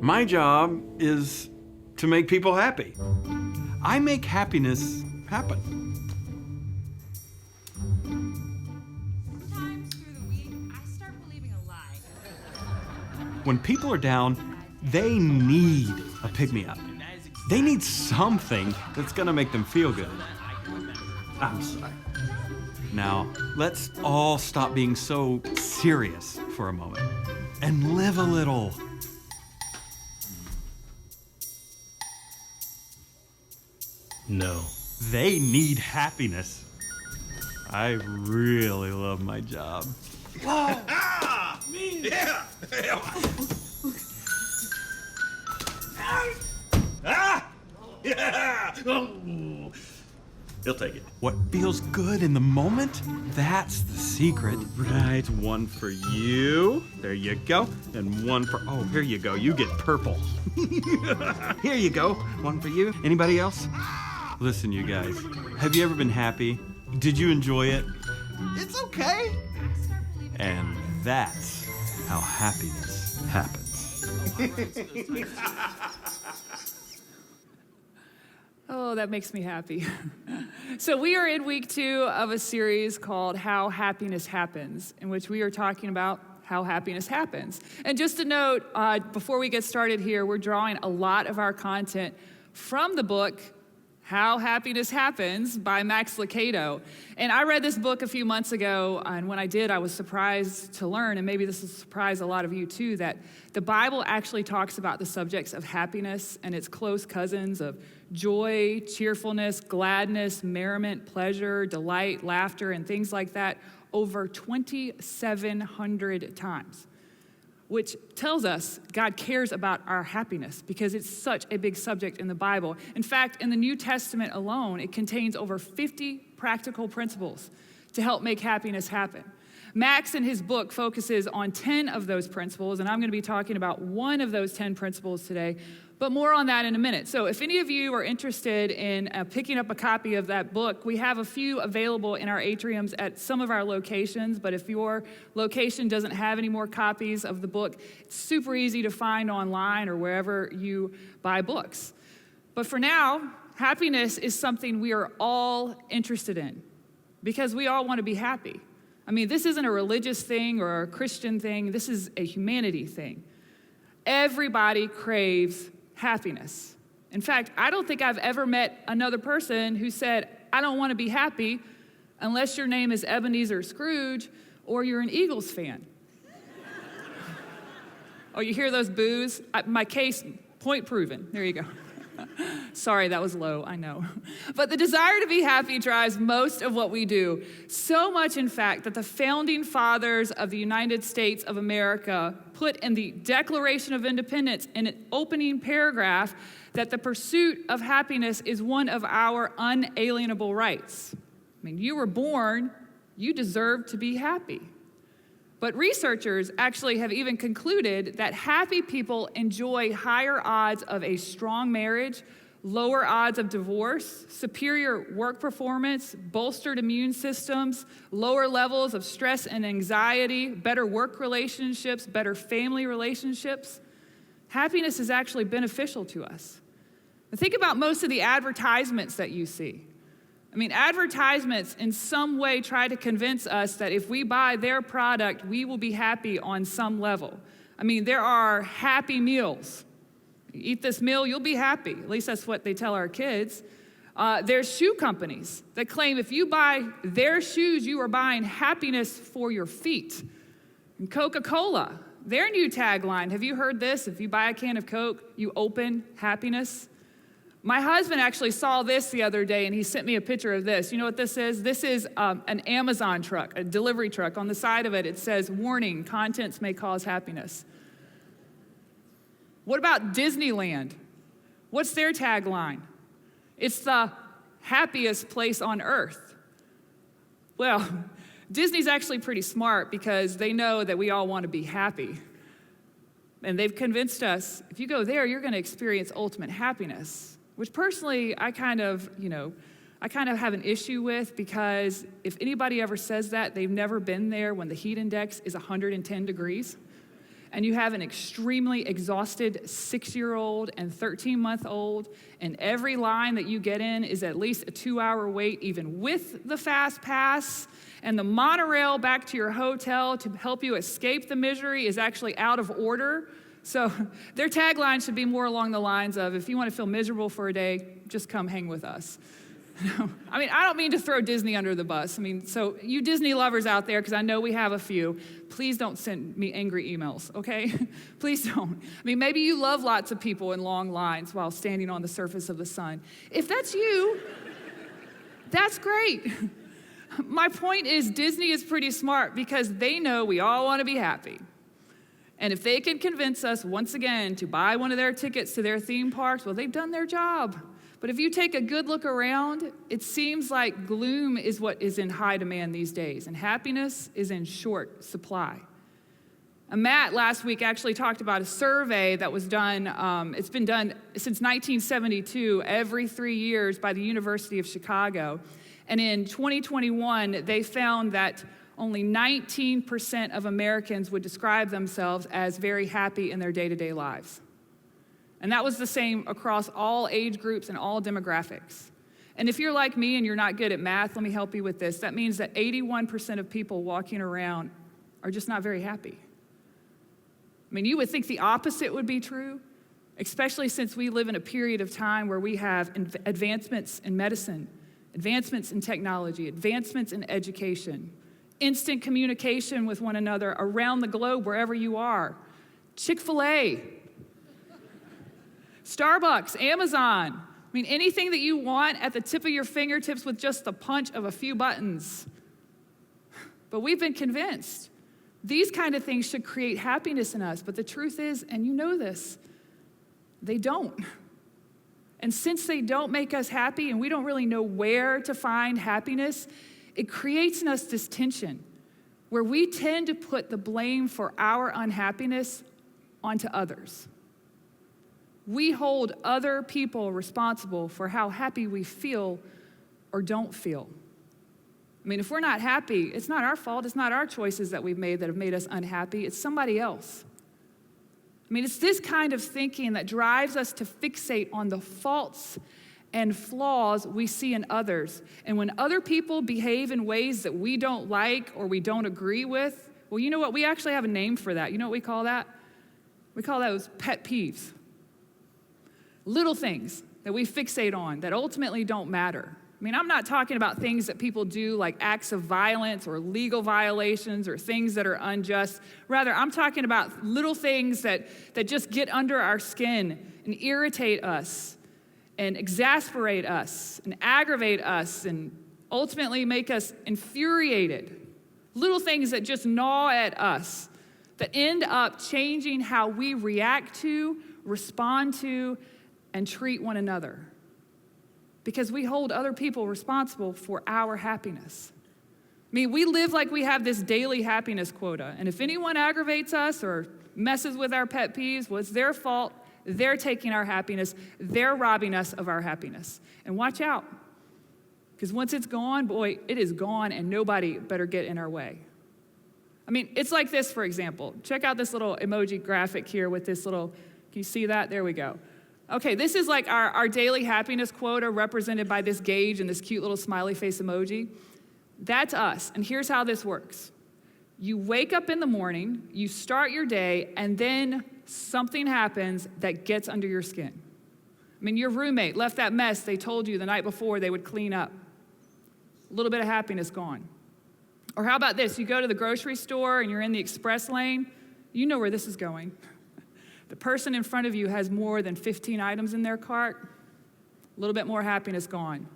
My job is to make people happy. I make happiness happen. Sometimes through the week, I start believing a lie. When people are down, they need a pick-me-up. They need something that's gonna make them feel good. I'm sorry. Now, let's all stop being so serious for a moment and live a little. No. They need happiness. I really love my job. Whoa! Ah! Me! Yeah! Ah! Yeah! Oh. He'll take it. What feels good in the moment? That's the secret. Right, one for you. There you go. And one for, oh, here you go. You get purple. Here you go. One for you. Anybody else? Listen, you guys, have you ever been happy? Did you enjoy it? It's okay. And that's how happiness happens. Oh, that makes me happy. So we are in week 2 of a series called How Happiness Happens, in which we are talking about how happiness happens. And just a note, before we get started here, we're drawing a lot of our content from the book How Happiness Happens by Max Lucado. And I read this book a few months ago, and when I did, I was surprised to learn, and maybe this will surprise a lot of you too, that the Bible actually talks about the subjects of happiness and its close cousins of joy, cheerfulness, gladness, merriment, pleasure, delight, laughter, and things like that over 2,700 times. Which tells us God cares about our happiness because it's such a big subject in the Bible. In fact, in the New Testament alone, it contains over 50 practical principles to help make happiness happen. Max, in his book, focuses on 10 of those principles, and I'm going to be talking about one of those 10 principles today, but more on that in a minute. So if any of you are interested in picking up a copy of that book, we have a few available in our atriums at some of our locations, but if your location doesn't have any more copies of the book, it's super easy to find online or wherever you buy books. But for now, happiness is something we are all interested in because we all want to be happy. I mean, this isn't a religious thing or a Christian thing. This is a humanity thing. Everybody craves happiness. In fact, I don't think I've ever met another person who said, I don't want to be happy unless your name is Ebenezer Scrooge or you're an Eagles fan. Oh, you hear those boos? My case, point proven. There you go. Sorry, that was low, I know. But the desire to be happy drives most of what we do. So much, in fact, that the founding fathers of the United States of America put in the Declaration of Independence in an opening paragraph that the pursuit of happiness is one of our unalienable rights. I mean, you were born, you deserve to be happy. But researchers actually have even concluded that happy people enjoy higher odds of a strong marriage, lower odds of divorce, superior work performance, bolstered immune systems, lower levels of stress and anxiety, better work relationships, better family relationships. Happiness is actually beneficial to us. Now think about most of the advertisements that you see. I mean, advertisements in some way try to convince us that if we buy their product, we will be happy on some level. I mean, there are happy meals. You eat this meal, you'll be happy. At least that's what they tell our kids. There's shoe companies that claim if you buy their shoes, you are buying happiness for your feet. And Coca-Cola, their new tagline, have you heard this? If you buy a can of Coke, you open happiness. My husband actually saw this the other day, and he sent me a picture of this. You know what this is? This is an Amazon truck, a delivery truck. On the side of it, it says, warning, contents may cause happiness. What about Disneyland? What's their tagline? It's the happiest place on earth. Well, Disney's actually pretty smart because they know that we all want to be happy. And they've convinced us, if you go there, you're going to experience ultimate happiness. Which personally, I kind of have an issue with because if anybody ever says that, they've never been there when the heat index is 110 degrees. and you have an extremely exhausted 6-year-old and 13-month-old, and every line that you get in is at least a 2-hour wait, even with the fast pass, and the monorail back to your hotel to help you escape the misery is actually out of order. So their tagline should be more along the lines of, if you want to feel miserable for a day, just come hang with us. I mean, I don't mean to throw Disney under the bus. I mean, so you Disney lovers out there, because I know we have a few, please don't send me angry emails, okay? Please don't. I mean, maybe you love lots of people in long lines while standing on the surface of the sun. If that's you, that's great. My point is, Disney is pretty smart because they know we all want to be happy. And if they can convince us once again to buy one of their tickets to their theme parks, well, they've done their job. But if you take a good look around, it seems like gloom is what is in high demand these days, and happiness is in short supply. Matt last week actually talked about a survey that was done, it's been done since 1972, every 3 years by the University of Chicago. And in 2021, they found that only 19% of Americans would describe themselves as very happy in their day-to-day lives. And that was the same across all age groups and all demographics. And if you're like me and you're not good at math, let me help you with this. That means that 81% of people walking around are just not very happy. I mean, you would think the opposite would be true, especially since we live in a period of time where we have advancements in medicine, advancements in technology, advancements in education, instant communication with one another around the globe, wherever you are. Chick-fil-A, Starbucks, Amazon. I mean, anything that you want at the tip of your fingertips with just the punch of a few buttons. But we've been convinced these kind of things should create happiness in us. But the truth is, and you know this, they don't. And since they don't make us happy and we don't really know where to find happiness, it creates in us this tension where we tend to put the blame for our unhappiness onto others. We hold other people responsible for how happy we feel or don't feel. I mean, if we're not happy, it's not our fault. It's not our choices that we've made that have made us unhappy. It's somebody else. I mean, it's this kind of thinking that drives us to fixate on the faults and flaws we see in others. And when other people behave in ways that we don't like or we don't agree with, well, you know what? We actually have a name for that. You know what we call that? We call those pet peeves. Little things that we fixate on that ultimately don't matter. I mean, I'm not talking about things that people do like acts of violence or legal violations or things that are unjust. Rather, I'm talking about little things that just get under our skin and irritate us and exasperate us and aggravate us and ultimately make us infuriated. Little things that just gnaw at us that end up changing how we react to, respond to, and treat one another. Because we hold other people responsible for our happiness. I mean, we live like we have this daily happiness quota. And if anyone aggravates us or messes with our pet peeves, well, it's their fault. They're taking our happiness. They're robbing us of our happiness. And watch out. Because once it's gone, boy, it is gone and nobody better get in our way. I mean, it's like this, for example. Check out this little emoji graphic here with this little, can you see that? There we go. Okay, this is like our daily happiness quota represented by this gauge and this cute little smiley face emoji. That's us, and here's how this works. You wake up in the morning, you start your day, and then something happens that gets under your skin. I mean, your roommate left that mess they told you the night before they would clean up. A little bit of happiness gone. Or how about this? You go to the grocery store and you're in the express lane. You know where this is going. The person in front of you has more than 15 items in their cart. A little bit more happiness gone.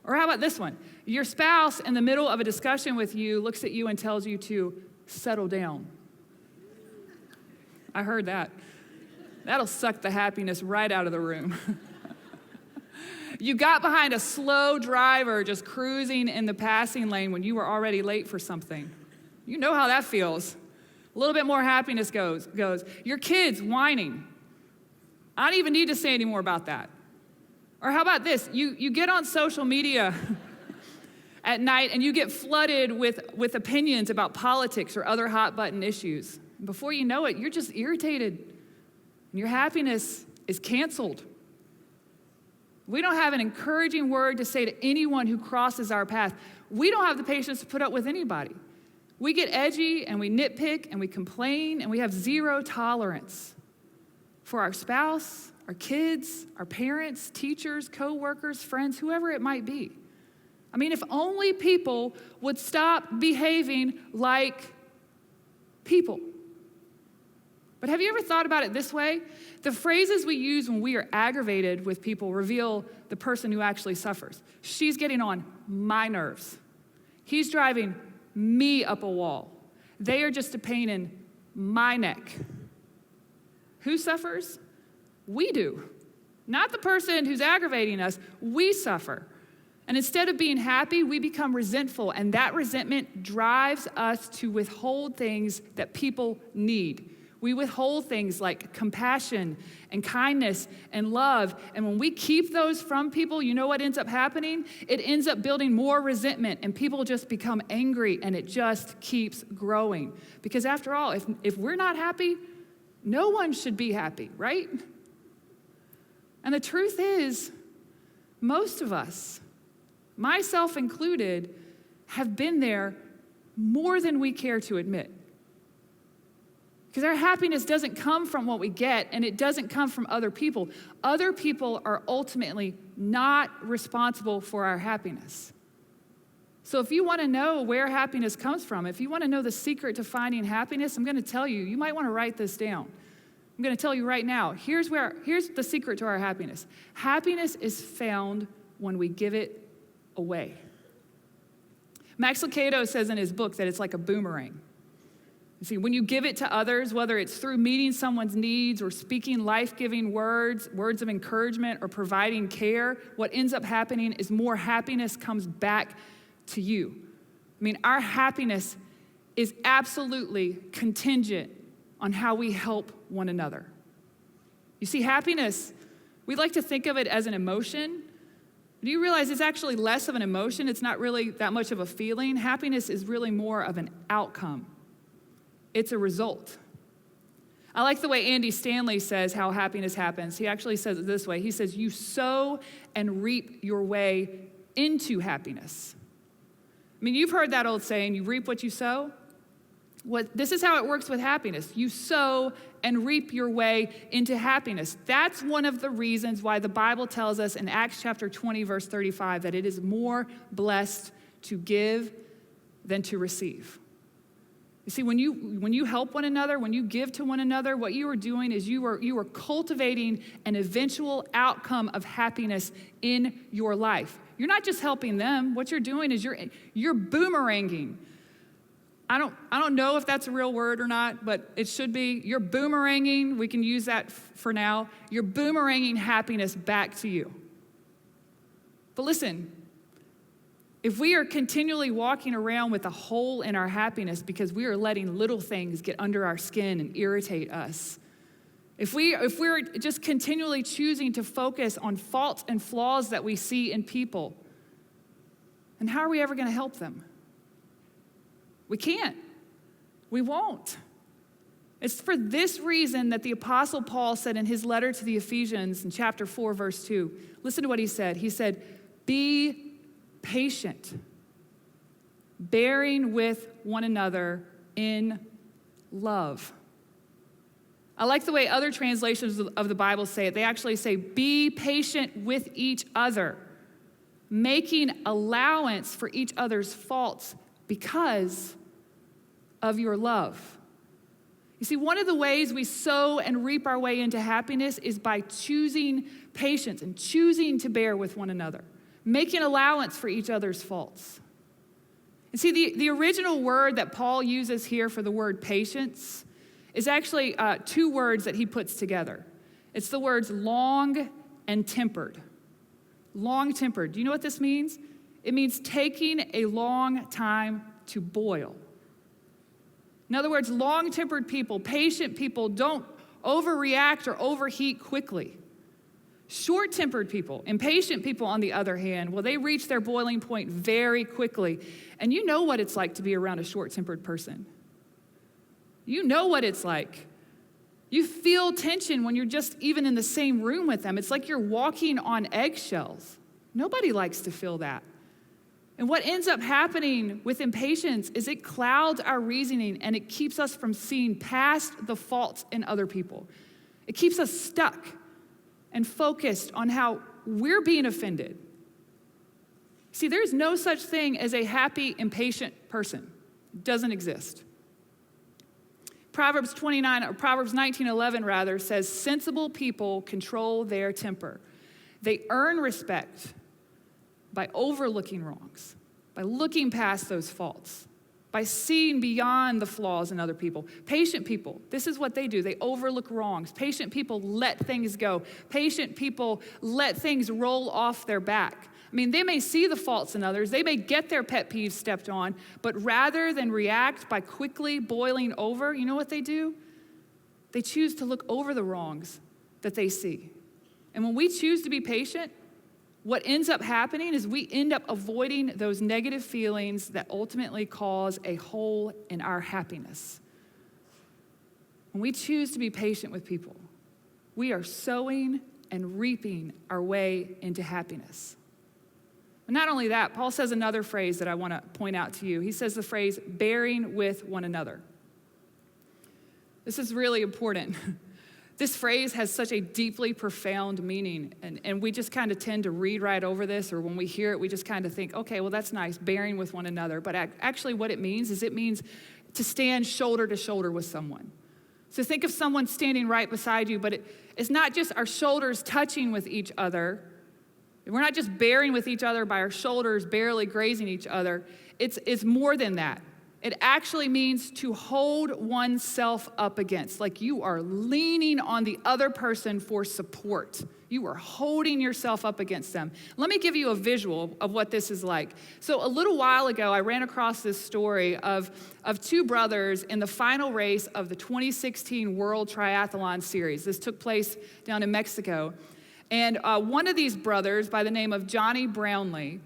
Or how about this one? Your spouse, in the middle of a discussion with you, looks at you and tells you to settle down. I heard that. That'll suck the happiness right out of the room. You got behind a slow driver just cruising in the passing lane when you were already late for something. You know how that feels. A little bit more happiness goes. Your kids whining. I don't even need to say any more about that. Or how about this? You get on social media at night and you get flooded with opinions about politics or other hot button issues. And before you know it, you're just irritated. And your happiness is canceled. We don't have an encouraging word to say to anyone who crosses our path. We don't have the patience to put up with anybody. We get edgy and we nitpick and we complain and we have zero tolerance for our spouse, our kids, our parents, teachers, co-workers, friends, whoever it might be. I mean, if only people would stop behaving like people. But have you ever thought about it this way? The phrases we use when we are aggravated with people reveal the person who actually suffers. She's getting on my nerves. He's driving me up a wall. They are just a pain in my neck. Who suffers? We do. Not the person who's aggravating us. We suffer. And instead of being happy, we become resentful. And that resentment drives us to withhold things that people need. We withhold things like compassion and kindness and love. And when we keep those from people, you know what ends up happening? It ends up building more resentment, and people just become angry, and it just keeps growing. Because after all, if we're not happy, no one should be happy, right? And the truth is, most of us, myself included, have been there more than we care to admit. Because our happiness doesn't come from what we get, and it doesn't come from other people. Other people are ultimately not responsible for our happiness. So if you want to know where happiness comes from, if you want to know the secret to finding happiness, I'm going to tell you might want to write this down. I'm going to tell you right now, here's the secret to our happiness. Happiness is found when we give it away. Max Lucado says in his book that it's like a boomerang. You see, when you give it to others, whether it's through meeting someone's needs or speaking life-giving words of encouragement or providing care, what ends up happening is more happiness comes back to you. I mean, our happiness is absolutely contingent on how we help one another. You see, happiness, we like to think of it as an emotion. Do you realize it's actually less of an emotion? It's not really that much of a feeling. Happiness is really more of an outcome. It's a result. I like the way Andy Stanley says how happiness happens. He actually says it this way. He says, you sow and reap your way into happiness. I mean, you've heard that old saying, you reap what you sow. This is how it works with happiness. You sow and reap your way into happiness. That's one of the reasons why the Bible tells us in Acts chapter 20, verse 35, that it is more blessed to give than to receive. You see, when you help one another, when you give to one another, what you are doing is you are cultivating an eventual outcome of happiness in your life. You're not just helping them. What you're doing is you're boomeranging. I don't know if that's a real word or not, but it should be. You're boomeranging. We can use that for now. You're boomeranging happiness back to you. But listen, if we are continually walking around with a hole in our happiness because we are letting little things get under our skin and irritate us, if we're just continually choosing to focus on faults and flaws that we see in people, then how are we ever going to help them? We can't. We won't. It's for this reason that the Apostle Paul said in his letter to the Ephesians in chapter 4, verse 2, listen to what he said. He said, be patient, bearing with one another in love. I like the way other translations of the Bible say it. They actually say, be patient with each other, making allowance for each other's faults because of your love. You see, one of the ways we sow and reap our way into happiness is by choosing patience and choosing to bear with one another, making allowance for each other's faults. And see, the original word that Paul uses here for the word patience is actually two words that he puts together. It's the words long and tempered. Long-tempered. Do you know what this means? It means taking a long time to boil. In other words, long-tempered people, patient people don't overreact or overheat quickly. Short-tempered people, impatient people, on the other hand, well, they reach their boiling point very quickly. And you know what it's like to be around a short-tempered person. You know what it's like. You feel tension when you're just even in the same room with them. It's like you're walking on eggshells. Nobody likes to feel that. And what ends up happening with impatience is it clouds our reasoning and it keeps us from seeing past the faults in other people. It keeps us stuck and focused on how we're being offended. See, there's no such thing as a happy, impatient person. It doesn't exist. Proverbs 19:11 rather says, sensible people control their temper. They earn respect by overlooking wrongs, by looking past those faults, by seeing beyond the flaws in other people. Patient people, this is what they do. They overlook wrongs. Patient people let things go. Patient people let things roll off their back. I mean, they may see the faults in others. They may get their pet peeves stepped on, but rather than react by quickly boiling over, you know what they do? They choose to look over the wrongs that they see. And when we choose to be patient, what ends up happening is we end up avoiding those negative feelings that ultimately cause a hole in our happiness. When we choose to be patient with people, we are sowing and reaping our way into happiness. And not only that, Paul says another phrase that I want to point out to you. He says the phrase, bearing with one another. This is really important. This phrase has such a deeply profound meaning, and we just kind of tend to read right over this, or when we hear it, we just kind of think, okay, well, that's nice, bearing with one another. But actually what it means is it means to stand shoulder to shoulder with someone. So think of someone standing right beside you, but it's not just our shoulders touching with each other. We're not just bearing with each other by our shoulders barely grazing each other. It's more than that. It actually means to hold oneself up against, like you are leaning on the other person for support. You are holding yourself up against them. Let me give you a visual of what this is like. So a little while ago, I ran across this story of two brothers in the final race of the 2016 World Triathlon Series. This took place down in Mexico. And one of these brothers, by the name of Brownlee,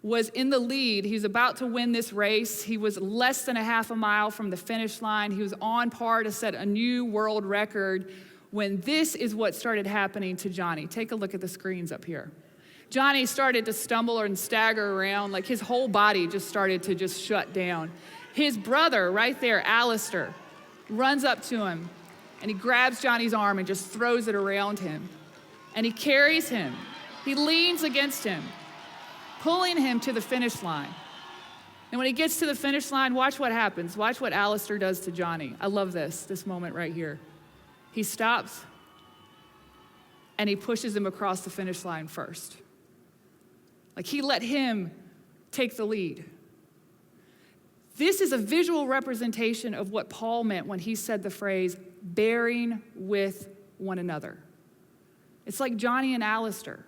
was in the lead. He was about to win this race. He was less than a half a mile from the finish line. He was on par to set a new world record when this is what started happening to Johnny. Take a look at the screens up here. Johnny started to stumble and stagger around, like his whole body just started to just shut down. His brother, right there, Alistair, runs up to him, and he grabs Johnny's arm and just throws it around him. And he carries him. He leans against him, pulling him to the finish line. And when he gets to the finish line, watch what happens. Watch what Alistair does to Johnny. I love this moment right here. He stops, and he pushes him across the finish line first. Like he let him take the lead. This is a visual representation of what Paul meant when he said the phrase, bearing with one another. It's like Johnny and Alistair,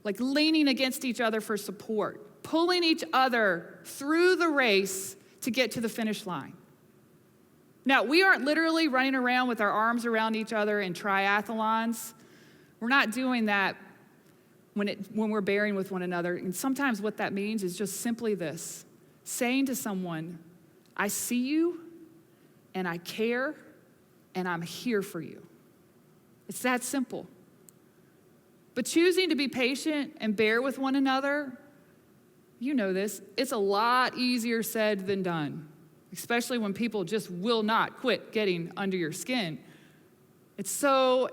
like leaning against each other for support, pulling each other through the race to get to the finish line. Now, we aren't literally running around with our arms around each other in triathlons. We're not doing that when we're bearing with one another. And sometimes what that means is just simply this, saying to someone, I see you, and I care, and I'm here for you. It's that simple. But choosing to be patient and bear with one another, you know this, it's a lot easier said than done, especially when people just will not quit getting under your skin. It's so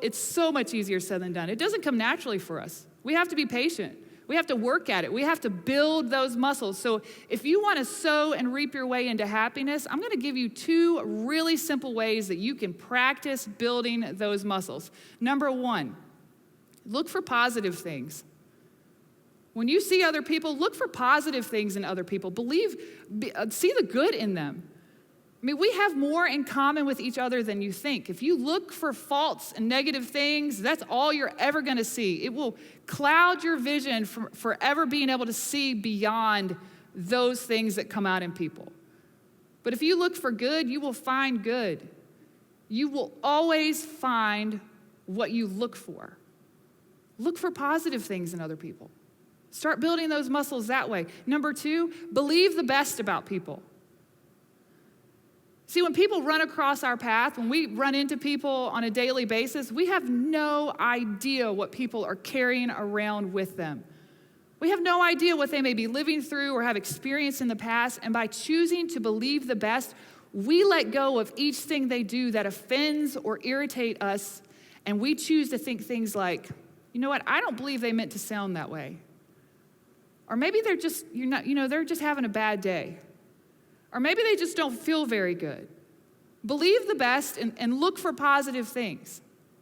much easier said than done. It doesn't come naturally for us. We have to be patient. We have to work at it. We have to build those muscles. So if you want to sow and reap your way into happiness, I'm going to give you two really simple ways that you can practice building those muscles. Number one, look for positive things. When you see other people, look for positive things in other people. See the good in them. I mean, we have more in common with each other than you think. If you look for faults and negative things, that's all you're ever going to see. It will cloud your vision from forever being able to see beyond those things that come out in people. But if you look for good, you will find good. You will always find what you look for. Look for positive things in other people. Start building those muscles that way. Number two, believe the best about people. See, when people run across our path, when we run into people on a daily basis, we have no idea what people are carrying around with them. We have no idea what they may be living through or have experienced in the past, and by choosing to believe the best, we let go of each thing they do that offends or irritate us, and we choose to think things like, you know what, I don't believe they meant to sound that way. Or maybe they're just, they're just having a bad day. Or maybe they just don't feel very good. Believe the best and look for positive things.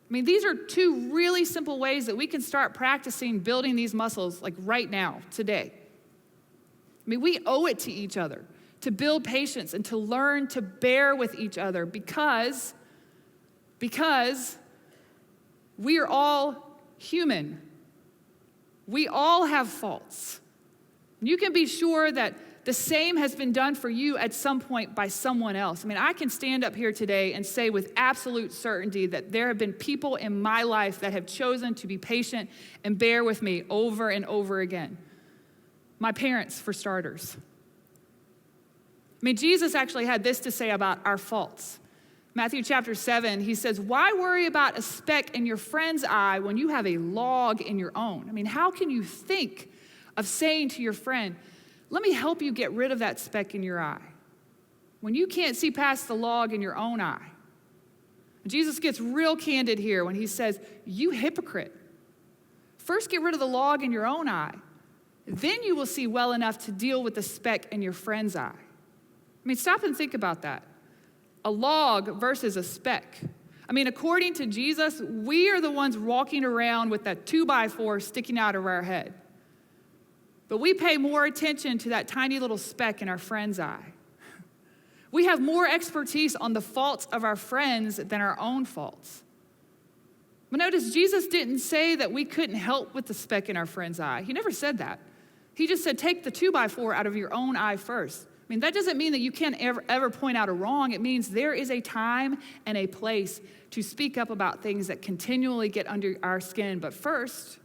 I mean, these are two really simple ways that we can start practicing building these muscles like right now, today. I mean, we owe it to each other to build patience and to learn to bear with each other because we are all human. We all have faults. You can be sure that the same has been done for you at some point by someone else. I mean, I can stand up here today and say with absolute certainty that there have been people in my life that have chosen to be patient and bear with me over and over again. My parents, for starters. I mean, Jesus actually had this to say about our faults. Matthew chapter 7, he says, "Why worry about a speck in your friend's eye when you have a log in your own?" I mean, how can you think of saying to your friend, "Let me help you get rid of that speck in your eye," when you can't see past the log in your own eye? Jesus gets real candid here when he says, "You hypocrite. First get rid of the log in your own eye. Then you will see well enough to deal with the speck in your friend's eye." I mean, stop and think about that. A log versus a speck. I mean, according to Jesus, we are the ones walking around with that 2x4 sticking out of our head. But we pay more attention to that tiny little speck in our friend's eye. We have more expertise on the faults of our friends than our own faults. But notice, Jesus didn't say that we couldn't help with the speck in our friend's eye. He never said that. He just said, take the 2x4 out of your own eye first. I mean, that doesn't mean that you can't ever point out a wrong. It means there is a time and a place to speak up about things that continually get under our skin. But first,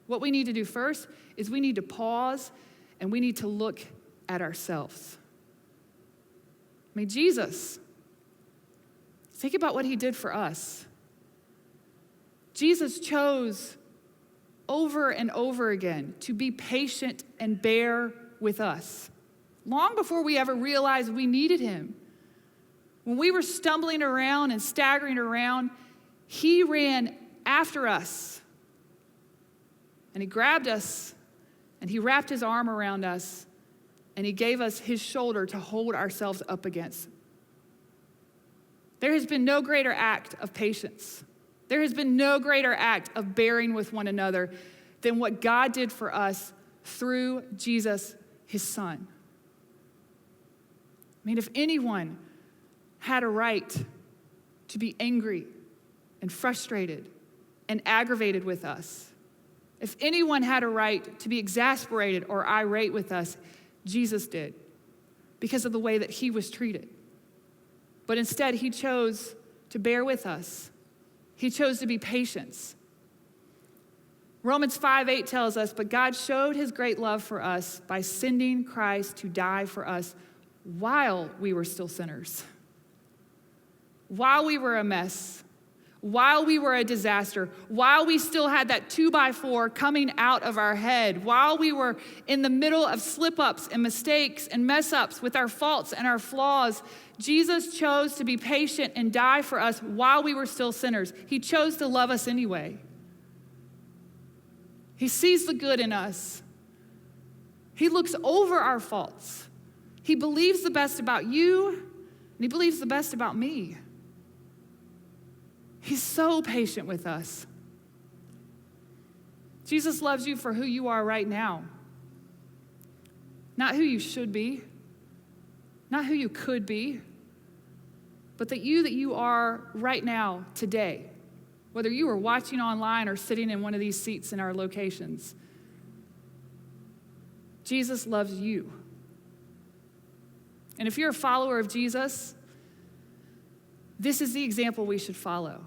what we need to do first is we need to pause and we need to look at ourselves. I mean, Jesus, think about what he did for us. Jesus chose over and over again to be patient and bear with us, long before we ever realized we needed him. When we were stumbling around and staggering around, he ran after us. And he grabbed us, and he wrapped his arm around us, and he gave us his shoulder to hold ourselves up against. There has been no greater act of patience. There has been no greater act of bearing with one another than what God did for us through Jesus, his son. I mean, if anyone had a right to be angry and frustrated and aggravated with us, if anyone had a right to be exasperated or irate with us, Jesus did, because of the way that he was treated. But instead, he chose to bear with us. He chose to be patient. Romans 5:8 tells us, "But God showed his great love for us by sending Christ to die for us while we were still sinners, while we were a mess, while we were a disaster, while we still had that 2x4 coming out of our head, while we were in the middle of slip-ups and mistakes and mess-ups with our faults and our flaws. Jesus chose to be patient and die for us while we were still sinners. He chose to love us anyway. He sees the good in us. He looks over our faults. He believes the best about you, and he believes the best about me. He's so patient with us. Jesus loves you for who you are right now. Not who you should be, not who you could be, but that you are right now, today, whether you are watching online or sitting in one of these seats in our locations. Jesus loves you. And if you're a follower of Jesus, this is the example we should follow.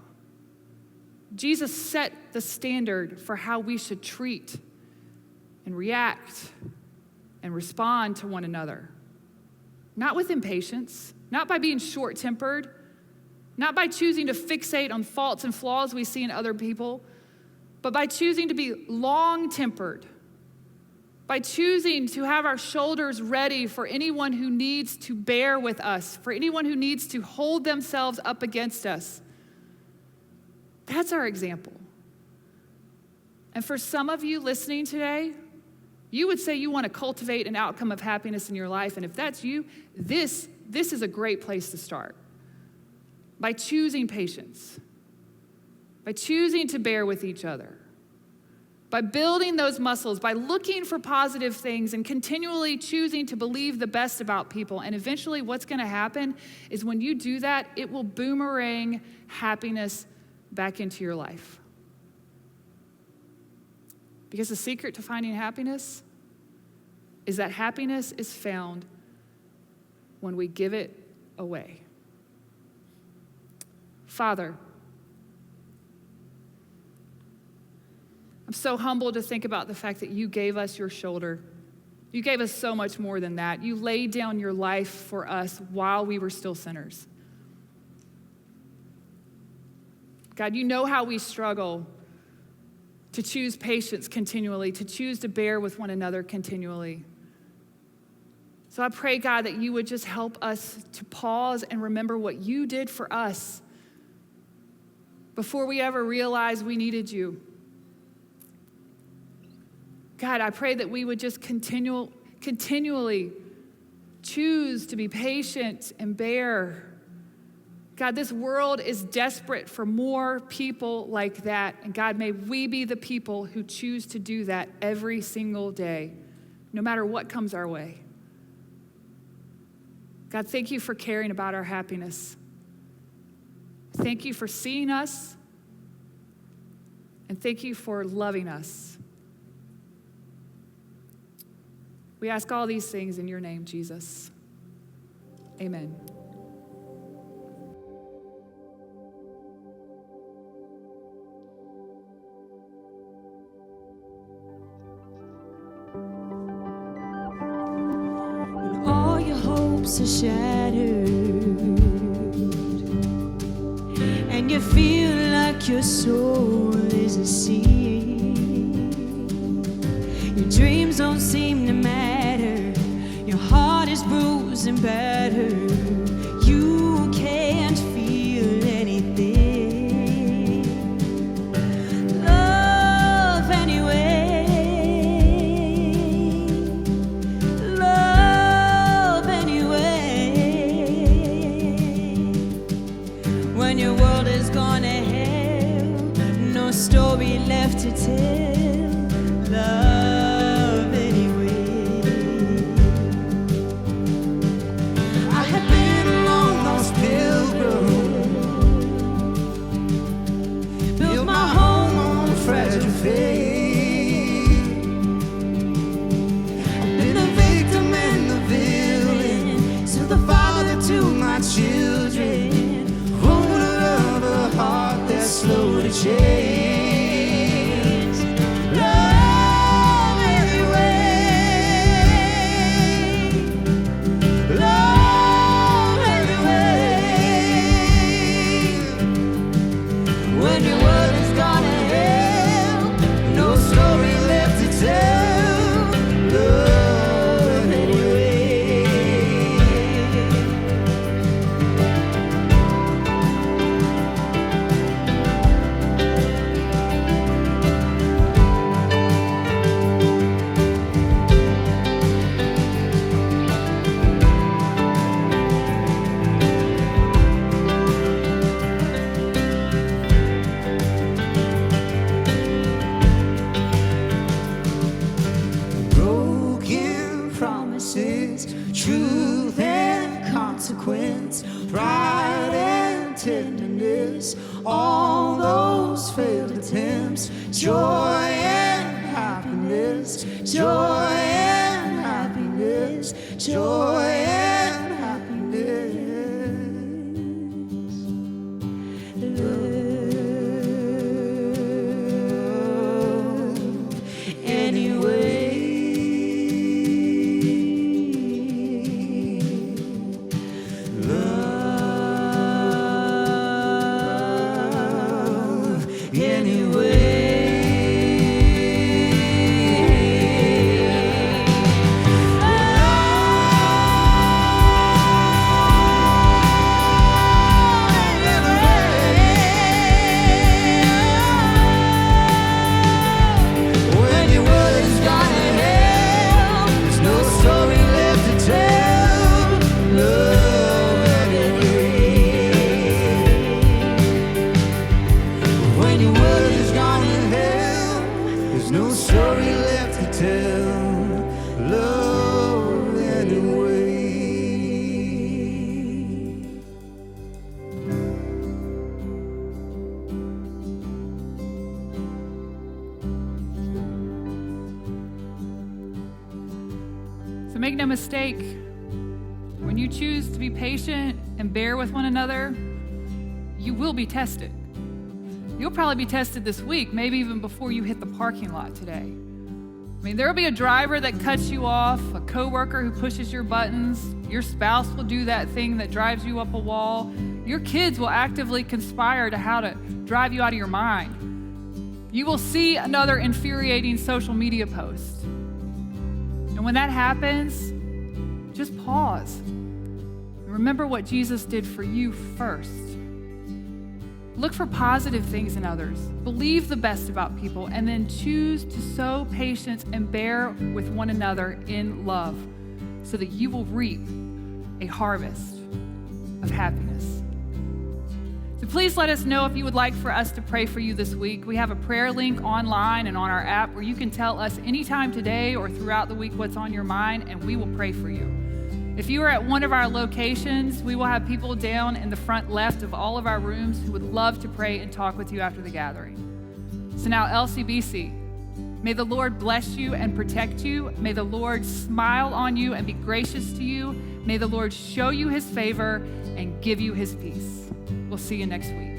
Jesus set the standard for how we should treat and react and respond to one another. not with impatience, not by being short-tempered, not by choosing to fixate on faults and flaws we see in other people, but by choosing to be long-tempered, by choosing to have our shoulders ready for anyone who needs to bear with us, for anyone who needs to hold themselves up against us. That's our example. And for some of you listening today, you would say you want to cultivate an outcome of happiness in your life. And if that's you, this is a great place to start. By choosing patience, by choosing to bear with each other, by building those muscles, by looking for positive things and continually choosing to believe the best about people. And eventually what's going to happen is when you do that, it will boomerang happiness back into your life. Because the secret to finding happiness is that happiness is found when we give it away. Father, I'm so humbled to think about the fact that you gave us your shoulder. You gave us so much more than that. You laid down your life for us while we were still sinners. God, you know how we struggle to choose patience continually, to choose to bear with one another continually. So I pray, God, that you would just help us to pause and remember what you did for us before we ever realized we needed you. God, I pray that we would just continually choose to be patient and bear. God, this world is desperate for more people like that. And God, may we be the people who choose to do that every single day, no matter what comes our way. God, thank you for caring about our happiness. Thank you for seeing us. And thank you for loving us. We ask all these things in your name, Jesus. Amen. All your hopes are shattered, and you feel like your soul is a sea. Your dreams don't seem to matter. Your heart is bruised and battered. You can't feel anything. Love anyway. Love anyway. When your world has gone to hell, no story left to tell. Love anyway. I have been a long lost pilgrim, built my home on fragile faith. I've been the victim and the villain, still the father to my children, owner of a heart that's slow to change. Truth and consequence, pride and tenderness, all those failed attempts, joy and happiness, joy and happiness, joy and happiness. Love anyway. no story left to tell. Love anyway. So make no mistake, when you choose to be patient and bear with one another, you will be tested. You'll probably be tested this week, maybe even before you hit the parking lot today. I mean, there'll be a driver that cuts you off, a coworker who pushes your buttons, your spouse will do that thing that drives you up a wall, your kids will actively conspire to how to drive you out of your mind. You will see another infuriating social media post. And when that happens, just pause. Remember what Jesus did for you first. Look for positive things in others. Believe the best about people, and then choose to sow patience and bear with one another in love so that you will reap a harvest of happiness. So please let us know if you would like for us to pray for you this week. We have a prayer link online and on our app where you can tell us anytime today or throughout the week what's on your mind, and we will pray for you. If you are at one of our locations, we will have people down in the front left of all of our rooms who would love to pray and talk with you after the gathering. So now, LCBC, may the Lord bless you and protect you. May the Lord smile on you and be gracious to you. May the Lord show you his favor and give you his peace. We'll see you next week.